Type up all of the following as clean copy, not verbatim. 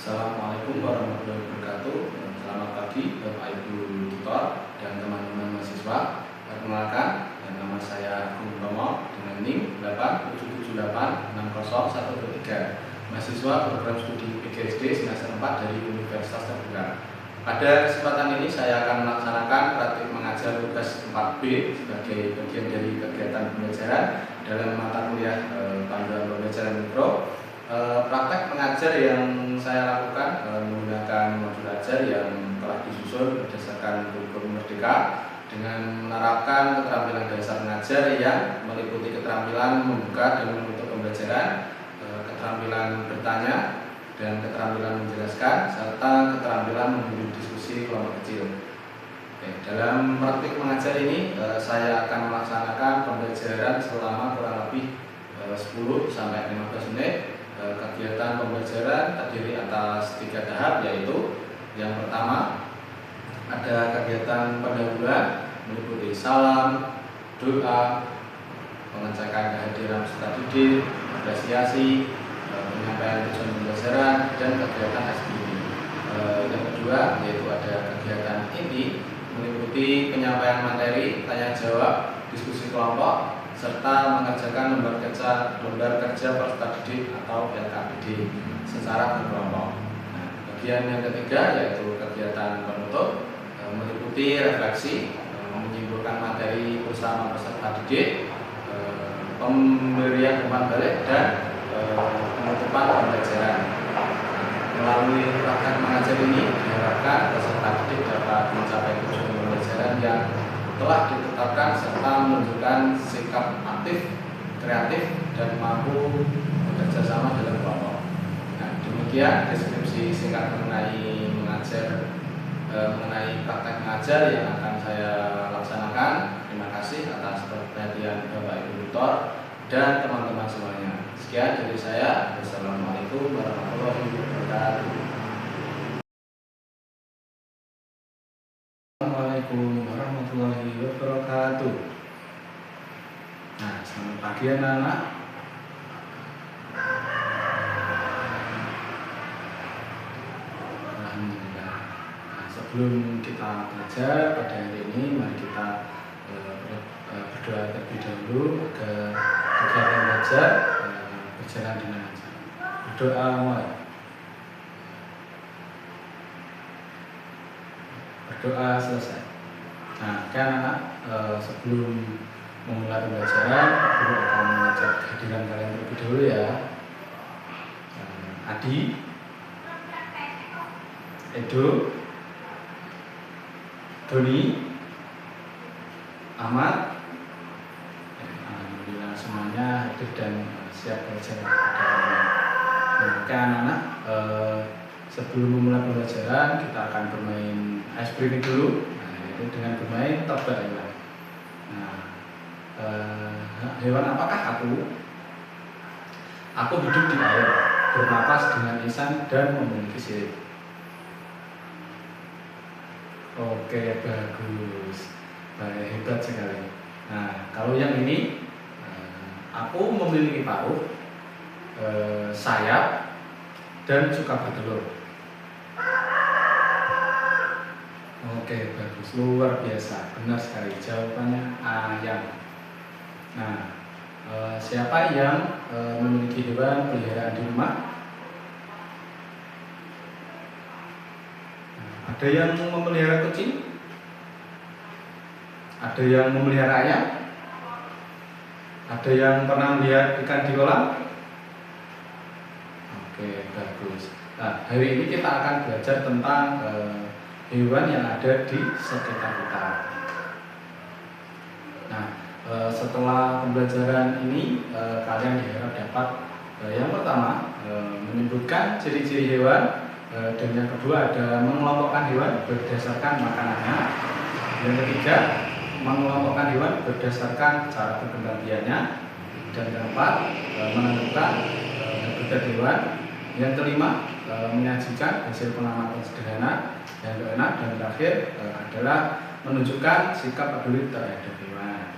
Assalamualaikum warahmatullahi wabarakatuh. Selamat pagi Bapak Ibu tutor dan teman-teman mahasiswa. Perkenalkan, nama saya Agung Romo dengan NIM 877860123, mahasiswa program studi PGSD semester 4 dari Universitas Terbuka. Pada kesempatan ini saya akan melaksanakan praktik mengajar tugas 4B sebagai bagian dari kegiatan pembelajaran dalam mata kuliah panduan pembelajaran mikro. Praktek mengajar yang saya lakukan menggunakan modul ajar yang telah disusun berdasarkan kurikulum Merdeka dengan menerapkan keterampilan dasar mengajar yang meliputi keterampilan membuka dan menutup pembelajaran, keterampilan bertanya dan keterampilan menjelaskan, serta keterampilan membimbing diskusi kelompok kecil. Dalam praktik mengajar ini saya akan melaksanakan pembelajaran selama kurang lebih 10-15 menit. Kegiatan pembelajaran terdiri atas 3 tahap, yaitu yang pertama ada kegiatan pendahuluan meliputi salam, doa, pengecekan kehadiran peserta didik, apresiasi, penyampaian tujuan pembelajaran, dan kegiatan SPP. Yang kedua yaitu ada kegiatan inti meliputi penyampaian materi, tanya jawab, diskusi kelompok, serta mengerjakan lembar kerja peserta didik atau LKPD secara berkelompok. Bagian yang ketiga yaitu kegiatan penutup meliputi refleksi, menyimpulkan materi bersama peserta didik, pemberian umpan balik, dan penutupan pembelajaran. Melalui praktek mengajar ini diharapkan peserta didik dapat mencapai tujuan pembelajaran yang telah ditetapkan serta menunjukkan sikap aktif, kreatif, dan mampu bekerja sama dalam kelompok. Demikian deskripsi singkat mengenai praktek mengajar yang akan saya laksanakan. Terima kasih atas perhatian Bapak Ibu tutor dan teman-teman semuanya. Sekian dari saya. Wassalamualaikum warahmatullahi wabarakatuh. Assalamualaikum warahmatullahi wabarakatuh. Selamat pagi anak-anak. Alhamdulillah. Sebelum kita belajar pada hari ini, mari kita berdoa terlebih dahulu agar kegiatan belajar berjalan dengan lancar. Berdoa mulai. Berdoa selesai. Anak-anak, sebelum memulai pembelajaran, guru akan mengajak kehadiran kalian terlebih dahulu ya. Adi, Edo, Doni, Ahmad. Alhamdulillah semuanya hadir dan siap belajar. Oke anak-anak, sebelum memulai pembelajaran kita akan bermain ice breaking dulu, yaitu dengan bermain tebak hewan. Hewan apakah aku? Aku hidup di air, bernapas dengan lisan dan memiliki sirip. Oke, bagus, baik, hebat sekali. Kalau yang ini, aku memiliki paruh, sayap, dan suka bertelur. Oke, bagus, luar biasa, benar sekali. Jawabannya ayam. Siapa yang memiliki hewan peliharaan di rumah? Ada yang memelihara kucing? Ada yang memelihara ayam? Ada yang pernah melihat ikan di kolam? Oke, bagus. Hari ini kita akan belajar tentang hewan yang ada di sekitar kita. Setelah pembelajaran ini kalian diharap dapat yang pertama menyebutkan ciri-ciri hewan, dan yang kedua ada mengelompokkan hewan berdasarkan makanannya, yang ketiga mengelompokkan hewan berdasarkan cara berkembangbiaknya, dan yang keempat menentukan habitat hewan, yang kelima menyajikan hasil pengamatan sederhana, yang keenam dan terakhir adalah menunjukkan sikap peduli terhadap hewan.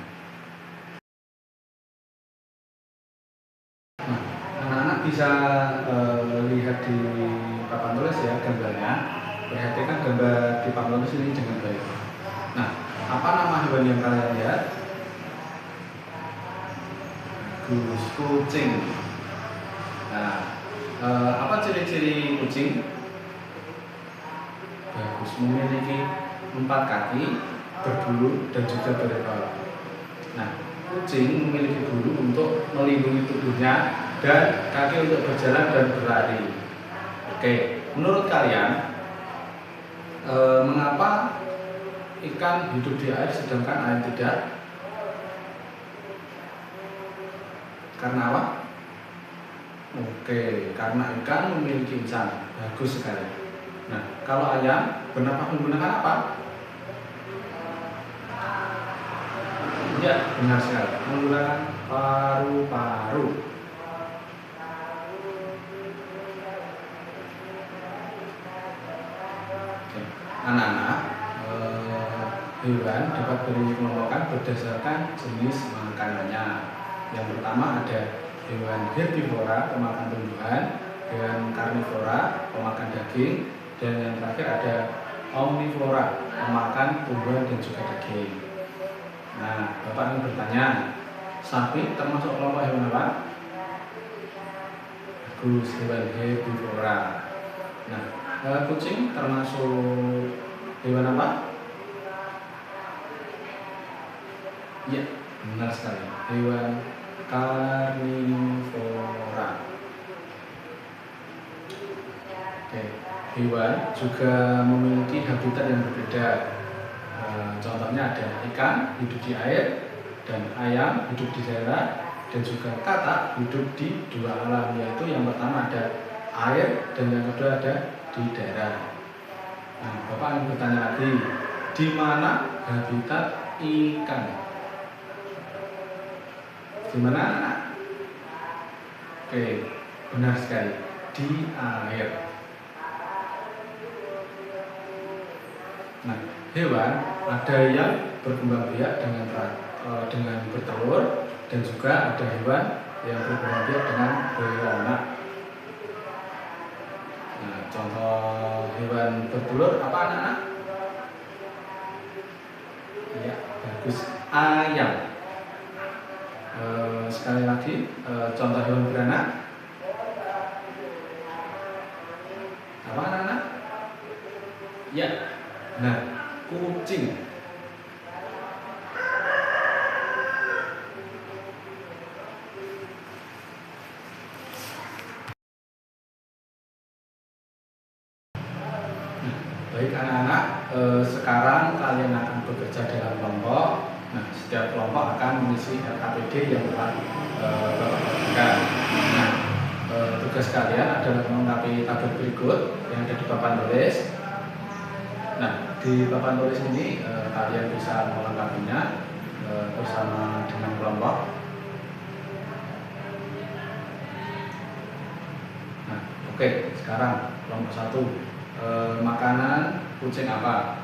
Anak-anak bisa lihat di papan tulis ya gambarnya. Perhatikan gambar di papan tulis ini dengan baik. Nah, apa nama hewan yang kalian lihat? Kucing. Nah, apa ciri-ciri kucing? Bagus, memiliki 4 kaki, berbulu dan juga berekor. Nah, kucing memiliki bulu untuk melindungi tubuhnya dan kaki untuk berjalan dan berlari. Oke, menurut kalian mengapa ikan hidup di air sedangkan air tidak? Karena apa? Oke, karena ikan memiliki insang. Bagus sekali. Nah, kalau ayam bernafas menggunakan apa? Ya, benar sekali. Menggunakan paru-paru. Oke. Anak-anak, hewan dapat dikelompokkan berdasarkan jenis makanannya. Yang pertama ada hewan herbivora, pemakan tumbuhan, hewan karnivora, pemakan daging, dan yang terakhir ada omnivora, pemakan tumbuhan dan juga daging. Nah, Bapak ingin bertanya, sapi termasuk kelompok hewan apa? Bagus, hewan herbivora. Nah, kucing termasuk hewan apa? Ya, benar sekali, hewan karnivora. Oke, hewan juga memiliki habitat yang berbeda. Contohnya ada ikan hidup di air, dan ayam hidup di darat, dan juga katak hidup di 2 alam, yaitu yang pertama ada air dan yang kedua ada di darat. Nah, Bapak ingin bertanya lagi, di mana habitat ikan? Di mana, anak? Oke, benar sekali, di air. Nah, hewan ada yang berkembang biak dengan bertelur, dan juga ada hewan yang berkembang biak dengan beranak. Nah, contoh hewan bertelur apa, anak-anak? Ya, bagus, ayam. Sekali lagi, contoh hewan beranak apa, anak-anak? Ya, nah, kucing. Baik anak-anak, sekarang kalian akan bekerja dalam kelompok. Nah, setiap kelompok akan mengisi RKPD yang telah Bapak bagikan. Nah, tugas kalian adalah melengkapi tabel berikut yang ada di papan tulis. Nah, di papan tulis ini kalian bisa melengkapinya bersama dengan kelompok. Nah, oke, sekarang kelompok 1. Makanan kucing apa?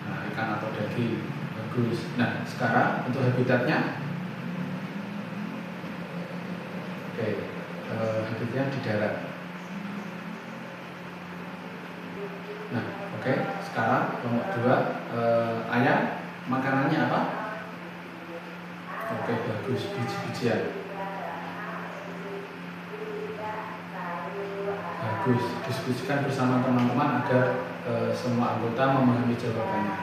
Nah, ikan atau daging. Bagus. Nah, sekarang untuk habitatnya. Oke, habitatnya di darat. Nah, oke, sekarang kelompok 2, ayam makanannya apa? Oke, bagus, biji-bijian. Bagus, diskusikan bersama teman-teman agar semua anggota memahami jawabannya.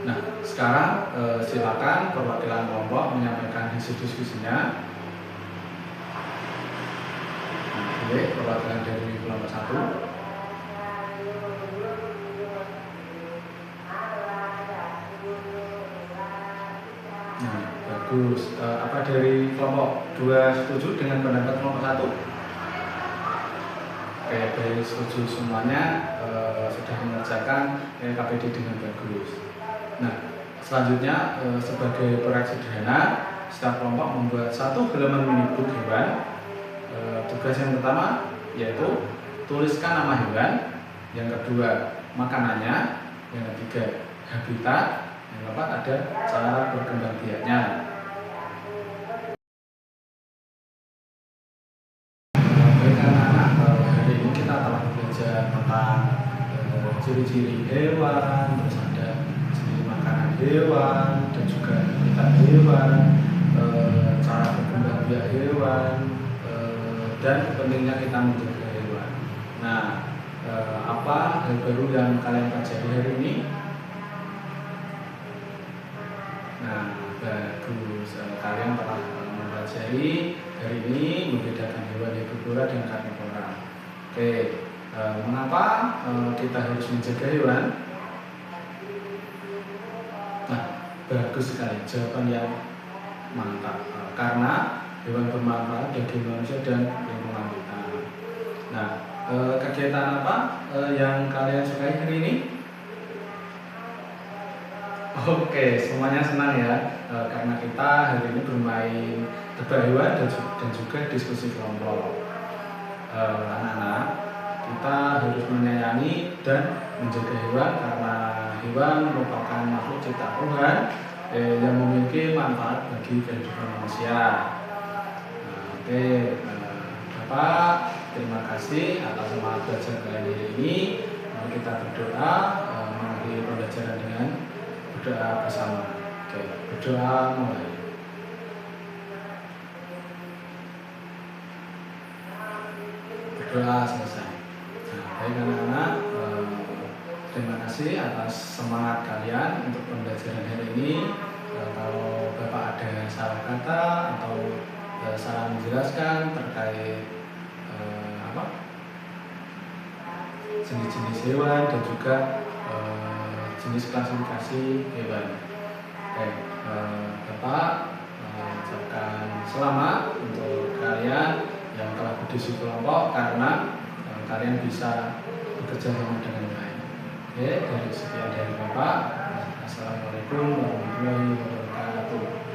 Nah, sekarang silakan perwakilan kelompok menyampaikan hasil diskusinya. Nah, boleh perwakilan dari kelompok 1. Nah, bagus. Apa dari kelompok 2 setuju dengan pendapat kelompok 1? Oke, dari setuju semuanya sudah mengerjakan KPD dengan bagus. Nah, selanjutnya sebagai proyek sederhana, setiap kelompok membuat 1 halaman minibuk hewan. Tugas yang pertama yaitu tuliskan nama hewan, yang kedua makanannya, yang ketiga habitat, yang keempat ada cara berkembang biaknya. ciri-ciri hewan, terus ada jenis makanan hewan dan juga habitat hewan, cara berkembang biak hewan, dan pentingnya kita menjaga hewan. Nah, apa hal baru yang kalian pelajari hari ini? Nah, bagus. Kalian telah mempelajari hari ini membedakan hewan herbivora dan karnivora. Oke, mengapa kita harus menjaga hewan? Nah, bagus sekali, jawaban yang mantap. Karena hewan bermanfaat bagi manusia dan lingkungan kita. Nah, kegiatan apa yang kalian sukai hari ini? Oke, semuanya senang ya, karena kita hari ini bermain tebak hewan dan juga diskusi kelompok. Anak-anak, kita harus menyayangi dan menjaga hewan karena hewan merupakan makhluk ciptaan Tuhan yang memiliki manfaat bagi kehidupan manusia. Oke, Bapak, terima kasih atas semangat belajar kalian hari ini. Mari kita berdoa, mengakhiri pembelajaran dengan berdoa bersama. Oke, berdoa mulai. Berdoa selesai. Nah, baik anak-anak, terima kasih atas semangat kalian untuk pembelajaran hari ini. Kalau Bapak ada salah kata atau salah menjelaskan terkait jenis-jenis hewan dan juga jenis klasifikasi hewan. Oke, Bapak ucapkan selamat untuk kalian yang telah berdiskusi kelompok karena kalian bisa bekerja sama dengan baik. Oke, dari sekian dari Bapak. Assalamualaikum warahmatullahi wabarakatuh.